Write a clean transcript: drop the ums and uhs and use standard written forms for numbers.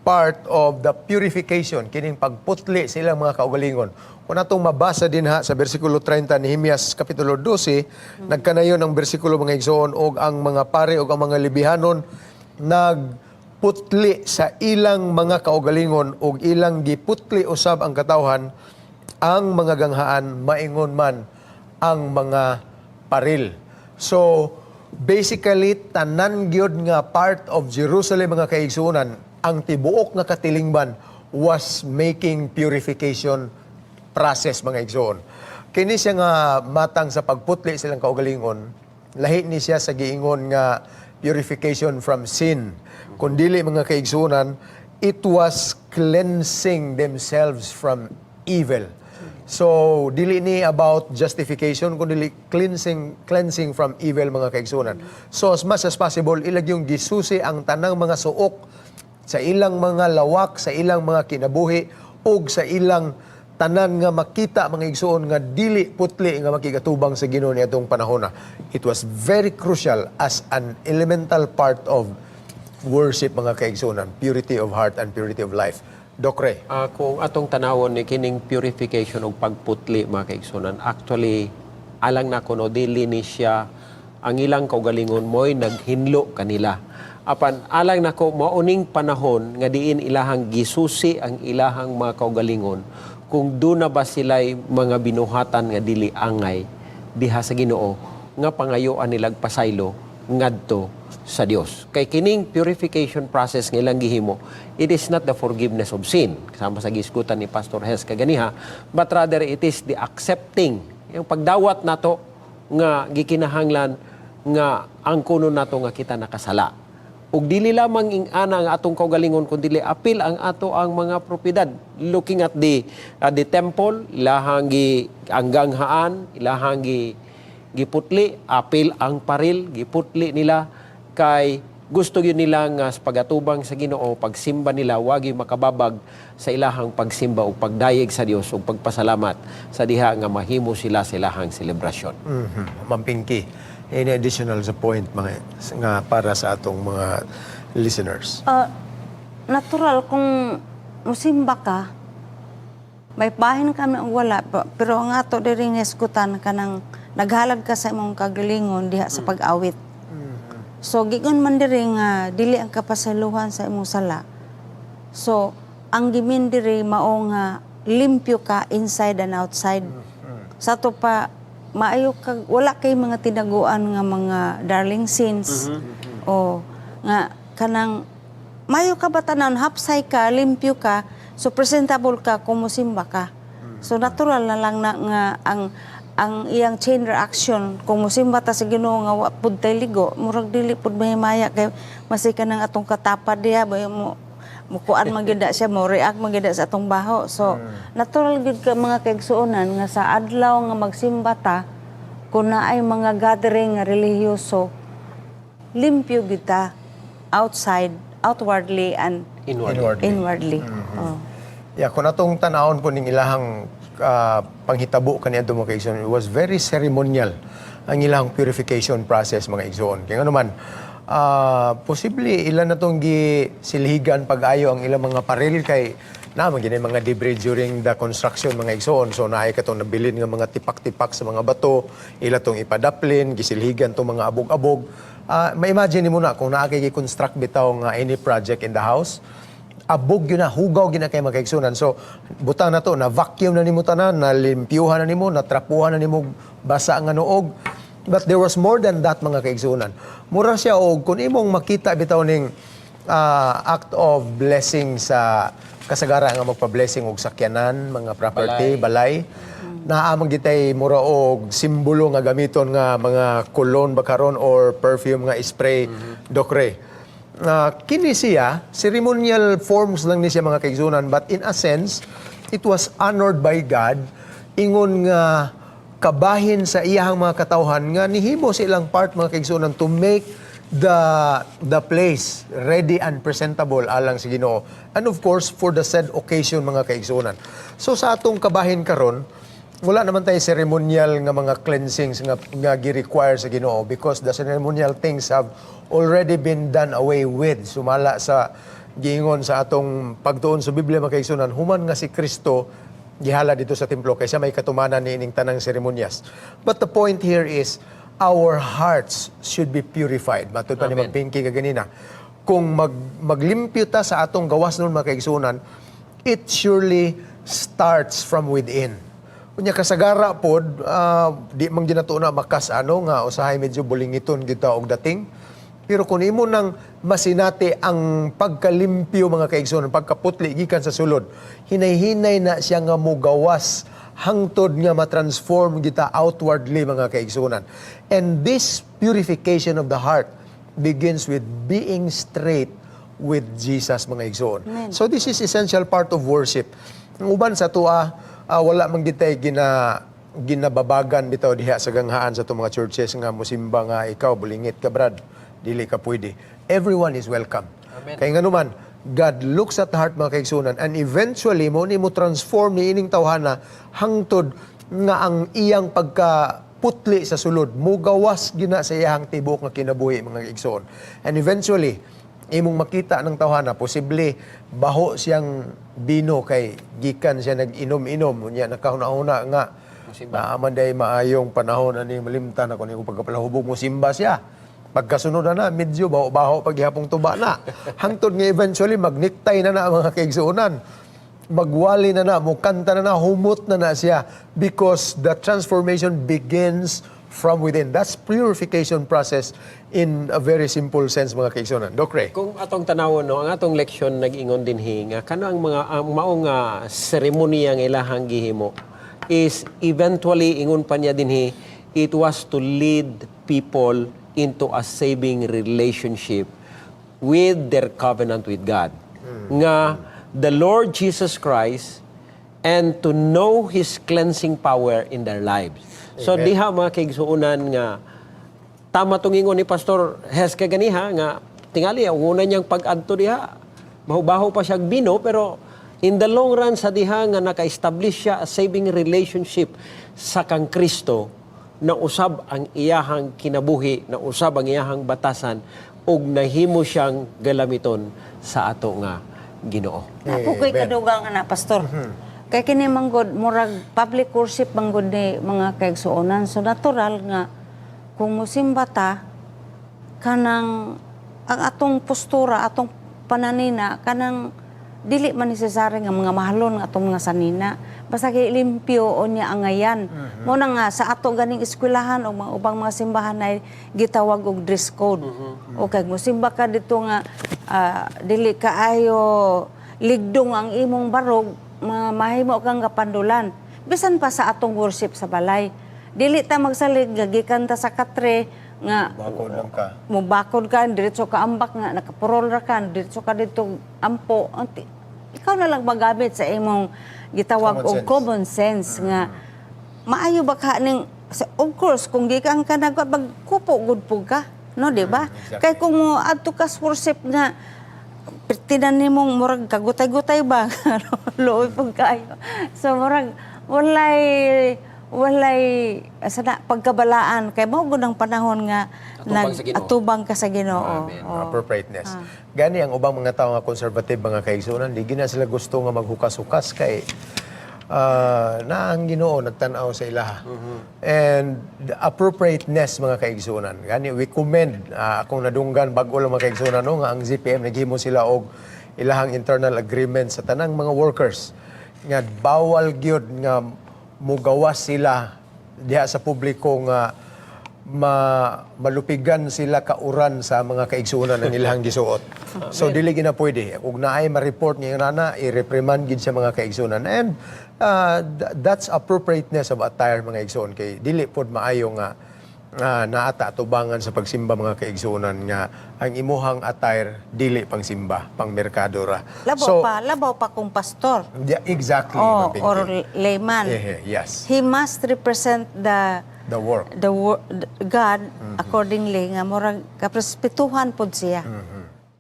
part of the purification, kining pagputli sa ilang mga kaugalingon. Kung natong mabasa din ha sa versikulo 30 ni Nehemias kapitulo 12, nagkanayon ang versikulo mga igsoon og ang mga pare og ang mga libihanon nagputli sa ilang mga kaugalingon og ilang giputli usab ang katawhan, ang mga ganghaan maingon man ang mga paril. So basically tanan gyud nga part of Jerusalem mga kaigsuonan, ang tibuok nga katilingban was making purification process mga igsoon. Kini siya nga matang sa pagputli silang kaugalingon, lahi ni siya sa giingon nga purification from sin. Kung dili mga kaigsuonan, it was cleansing themselves from evil. So dili ni about justification, kundi cleansing from evil mga kaigsuonan. So as much as possible, ilag yung gisusi ang tanang mga suok sa ilang mga lawak, sa ilang mga kinabuhi, o sa ilang tanan nga makita mga igsoon nga dili putli nga makigatubang sa Ginoo niadtong panahon. It was very crucial as an elemental part of worship mga kaigsuonan, purity of heart and purity of life. Dokre. Kung atong tanawon ni kining purification o pagputli mga kaigsuonan, actually alang na kuno dili ni siya ang ilang kaugalingon mo'y naghinlo kanila. Apan alang nako mauning panahon nga diin ilahang gisusi ang ilahang mga kaugalingon kung do na ba sila'y mga binuhatan nga dili angay diha sa Ginoo nga pangayoan nilag pasaylo ngadto sa Dios. Kay kining purification process nga ilang gihimo, it is not the forgiveness of sin kasama sa gisgutan ni Pastor Hes kaganiha, but rather it is the accepting, yung pagdawat nato nga gikinahanglan nga ang kuno nato nga kita nakasala. Ug dili lamang ing-ana ang atong kaugalingon kundi dili apil ang ato ang mga propiedad. Looking at the temple, ilahang ang ganghaan, ilahang giputli, apil ang paril, giputli nila kay gusto yun nila nga sa pagatubang sa Ginoo, pagsimba nila wagi makababag sa ilahang pagsimba o pagdayeg sa Dios o pagpasalamat sa diha nga mahimo sila sa ilahang selebrasyon. Mampingki. Any additional sa point mga nga para sa atong mga listeners? Natural kung musimba ka, may bahin kami ang wala, pero ang ato diri nga eskutan kanang naghalag ka sa imong kagalingon diha sa pag-awit. So gigon man diri nga dili ang kapasaluhan sa imong sala. So ang gimin diri mao nga limpyo ka inside and outside. Sa to pa maayo kag wala kay mga tinaguan nga mga darling sins o nga kanang maayo ka batanan hapsay ka limpyo ka so presentable ka kung musimba ka. So natural na lang na nga ang iyang chain reaction kung musimba ta sa Ginoo nga wa pud tay ligo murag dili pud mahimaya kay masika nang atong katapad diha mo mukuan magida siya mo react magida sa atong baho. So natural gid ka mga kaigsuonan nga sa adlaw nga magsimba ta kun naay mga gathering nga relihiyoso limpyo gid ta outwardly and inwardly. Yeah, kung atong tanawon po ning ilahang panghitabo kaniadto mga kaigsoon, it was very ceremonial ang ilahang purification process mga igsoon. Kaya naman posible ilan na itong gisilhigan pag-ayo ang ilang mga paril kay naman gina mga debris during the construction mga igsoon. So naay katong nabilin nga mga tipak-tipak sa mga bato, ila tong ipadaplin, gisilhigan tong mga abog-abog. Ma-imagine mo na kung naakay gi-construct bitaw nga any project in the house, abog yun na, hugaw yun na kayo mga kaigsunan. So, butang na to, na-vacuum na nimo tanan, na-limpyuhan na nimo, na-trapuhan na nimo basa nga noog. But there was more than that mga kaigsunan. Mura siya og kung imong makita bitaw ning act of blessing sa kasagara nga magpa-blessing og sakyanan, mga property, balay. Naamang gitay mura og simbolo nga gamiton nga mga cologne bakaron or perfume nga spray, dokre. Kini siya, ceremonial forms lang ni siya mga kaigsunan, but in a sense, it was honored by God, ingon nga kabahin sa iyahang mga katawhan nga nihimo sa ilang part mga kaigsunan to make the place ready and presentable alang sa Ginoo. And of course, for the said occasion mga kaigsunan. So sa atong kabahin karon, wala naman tayo ceremonial nga mga cleansings nga gi-require sa Ginoo because the ceremonial things have already been done away with. Sumala sa giingon sa atong pagtuon sa Biblia mga kaigsunan, human nga si Kristo gihala dito sa templo kaysa may katumanan ni ining tanang seremonyas. But the point here is our hearts should be purified. Matud pa ni Amen. Magpinki kaganina. Kung maglimpyo ta sa atong gawas nun mga kaigsunan, it surely starts from within. Kunya kasagara pod, di man ginato na makas nga usahay medyo bulingiton kita og dating. Pero kung imo nang masinati ang pagkalimpyo mga kaigsunan, pagkaputli gikan sa sulod, hinay-hinay na siya nga mugawas hangtod nga matransform kita outwardly mga kaigsunan. And this purification of the heart begins with being straight with Jesus mga igsoon. So this is essential part of worship. Ang uban sa tuwa, wala man gitay ginababagan bitaw diha sa ganghaan sa itong mga churches nga musimba nga ikaw bulingit ka brad, dili ka pwede. Everyone is welcome. Amen. Kaya nga naman, God looks at the heart mga kaigsunan, and eventually mo transform ni ining tawhana hangtod nga ang iyang pagkaputli sa sulod mugawas gina sa iyang tibok nga kinabuhi mga kaigsoon. And eventually imong makita ng tawhana, posible baho siyang bino kay gikan siya nag-inom-inom unya nakauna-una nga naaman day maayong panahon ani malimtan ako ni pagkapalahubog mo simba siya. Pagkasunod na medyo baho-baho paghihapong tuba na. Hangtod nga eventually magniktay na mga kaigsuonan. Magwali na mukanta na humot na siya because the transformation begins from within. That's purification process in a very simple sense mga kaigsuonan. Doc Ray. Kung atong tanawon ang atong leksyon nag-ingon dinhi nga kano ang mga maong seremonya nga ilahang gihimo is eventually ingon pa niya dinhi, it was to lead people into a saving relationship with their covenant with God. Nga the Lord Jesus Christ and to know His cleansing power in their lives. So Amen. diha mga kaigsuonan nga tama tong ingon ni Pastor Hes kaganiha nga tingali ang una niyang pag-adto diha baho-baho pa siya bino pero in the long run sa diha nga naka-establish siya a saving relationship sa kang Kristo na usab ang iyahang kinabuhi, na usab ang iyahang batasan ug nahimo siyang galamiton sa ato nga Ginoo. Ako ko'y kadugang na, Pastor. Kaya kini manggod, murag public worship manggod ni mga kaigsuonan. So natural nga, kung musimba ta, kanang, ang atong postura, atong pananina, kanang, dili man necessary nga mga mahalon nga atong mga sanina. Basta kay limpyo o niya angayan. Muna nga, sa ato ganing eskwelahan o mga ubang mga simbahan ay gitawag og dress code. O kay musimba ka dito nga, dili kaayo ligdong ang imong barog, mahimo kang kapandulan. Bisan pa sa atong worship sa balay. Dili ta magsalig, gagikan ta sa katre, nga Bakod lang ka. mubakod ka, diretso ka ambak nga, nakapurol ra ka, diretso ka dito ampo. Ikaw na lang magamit sa imong gitawag og common sense nga maayo ba ka ning of course kung gikan ka magkupo gud pug ka no di ba Exactly. kay kung mo adto ka worship nga tinan nimong murag kagutay-gutay ba looy pug kayo so murag walay sana pagkabalaan kay mao gud ang panahon nga atubang ka sa Ginoo. Appropriateness. Gani ang ubang mga tao nga conservative mga kaigsuonan, di gina sila gusto nga maghukas-hukas kay na ang Ginoo nagtan-aw sa ilaha. And the appropriateness mga kaigsuonan. Gani we commend akong nadunggan bag-o lang mga kaigsuonan no nga ang ZPM naghimo sila og ilahang internal agreement sa tanang mga workers nga bawal gyud nga mugawas sila diha sa publiko nga malupigan sila kauran sa mga kaigsuonan ng ilang gisuot. So dili gina pwede. Ug naay ma-report niya nana i-reprimand gid sa mga kaigsuonan. And that's appropriateness of attire mga igsuon kay dili pod maayo nga naata atubangan sa pagsimba mga kaigsuonan nga ang imuhang attire dili pang simba, pang merkado ra. Labaw pa kung pastor. Yeah, exactly. Or layman. Yes. He must represent the work. God accordingly nga murag kaprespetuhan pod siya.